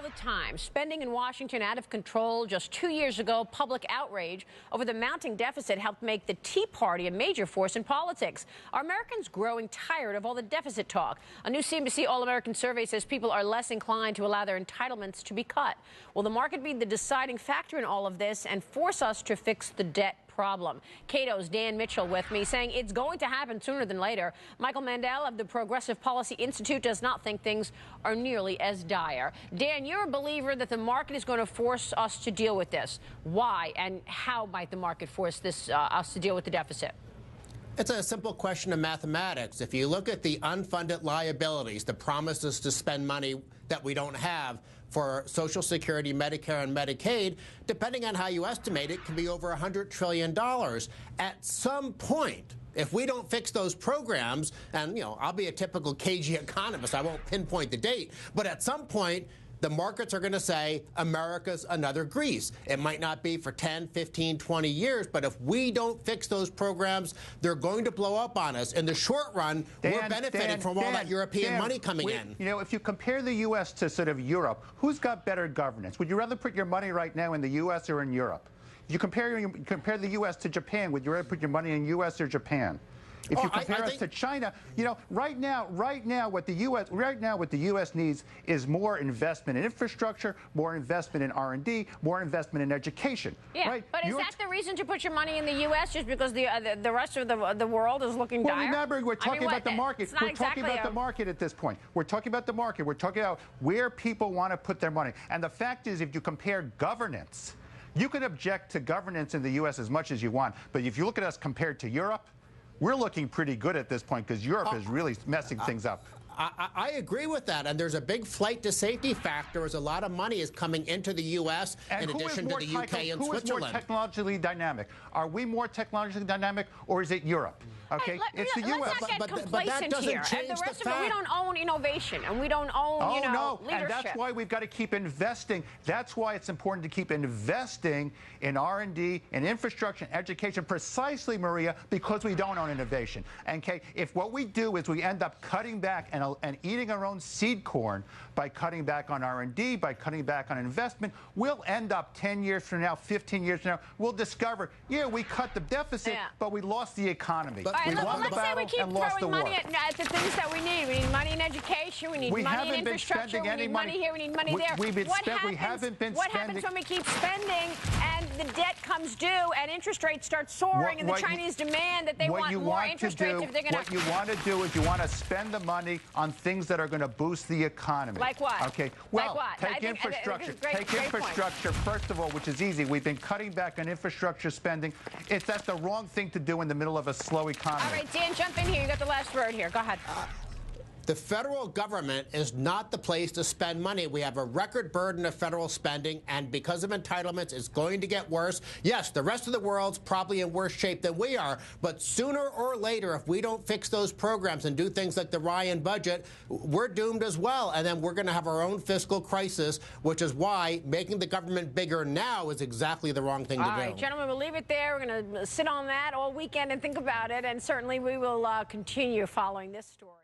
the time. Spending in Washington out of control. Just 2 years ago, public outrage over the mounting deficit helped make the Tea Party a major force in politics. Are Americans growing tired of all the deficit talk? A new CNBC All-American survey says people are less inclined to allow their entitlements to be cut. Will the market be the deciding factor in all of this and force us to fix the debt problem? Cato's Dan Mitchell with me, saying it's going to happen sooner than later. Michael Mandel of the Progressive Policy Institute does not think things are nearly as dire. Dan, you're a believer that the market is going to force us to deal with this. Why and how might the market force us to deal with the deficit? It's a simple question of mathematics. If you look at the unfunded liabilities, the promises to spend money that we don't have for Social Security, Medicare, and Medicaid, depending on how you estimate it, can be over $100 trillion. At some point, if we don't fix those programs, and, I'll be a typical cagey economist, I won't pinpoint the date, but at some point, the markets are going to say America's another Greece. It might not be for 10, 15, 20 years, but if we don't fix those programs, they're going to blow up on us. In the short run, we're benefiting from all that European money coming in. If you compare the U.S. to sort of Europe, who's got better governance? Would you rather put your money right now in the U.S. or in Europe? If you compare the U.S. to Japan, would you rather put your money in U.S. or Japan? If you compare us to China, right now what the U.S. needs is more investment in infrastructure, more investment in R&D, more investment in education. Yeah, right? But is that the reason to put your money in the U.S. just because the rest of the world is looking dire? Well, remember, we're talking about the market. We're talking about the market at this point. We're talking about the market. We're talking about where people want to put their money. And the fact is, if you compare governance, you can object to governance in the U.S. as much as you want. But if you look at us compared to Europe, we're looking pretty good at this point because Europe is really messing things up. I agree with that, and there's a big flight to safety factor as a lot of money is coming into the U.S. in addition to the UK and Switzerland. Who is more technologically dynamic? Are we more technologically dynamic, or is it Europe? Okay, it's the U.S. Let's not get complacent here. And the rest of it, we don't own innovation, and we don't own, leadership. And that's why we've got to keep investing. That's why it's important to keep investing in R&D and infrastructure and education, precisely, Maria, because we don't own innovation. Okay, if what we do is we end up cutting back and eating our own seed corn by cutting back on R&D, by cutting back on investment, we'll end up 10 years from now, 15 years from now, we'll discover, we cut the deficit, but we lost the economy. Let's say we keep throwing money at the things that we need. We need money in education. We need money in infrastructure. We need money here. We need money there. What happens when we keep spending and the debt comes due and interest rates start soaring and the Chinese demand that they want more interest rates if they're going to... What you want to do is you want to spend the money on things that are going to boost the economy. Like what? Okay. Well, take infrastructure. Take infrastructure, first of all, which is easy. We've been cutting back on infrastructure spending. That's the wrong thing to do in the middle of a slow economy. All right, Dan, jump in here. You got the last word here. Go ahead. The federal government is not the place to spend money. We have a record burden of federal spending, and because of entitlements, it's going to get worse. Yes, the rest of the world's probably in worse shape than we are, but sooner or later, if we don't fix those programs and do things like the Ryan budget, we're doomed as well, and then we're going to have our own fiscal crisis, which is why making the government bigger now is exactly the wrong thing to do. All right, gentlemen, we'll leave it there. We're going to sit on that all weekend and think about it, and certainly we will continue following this story.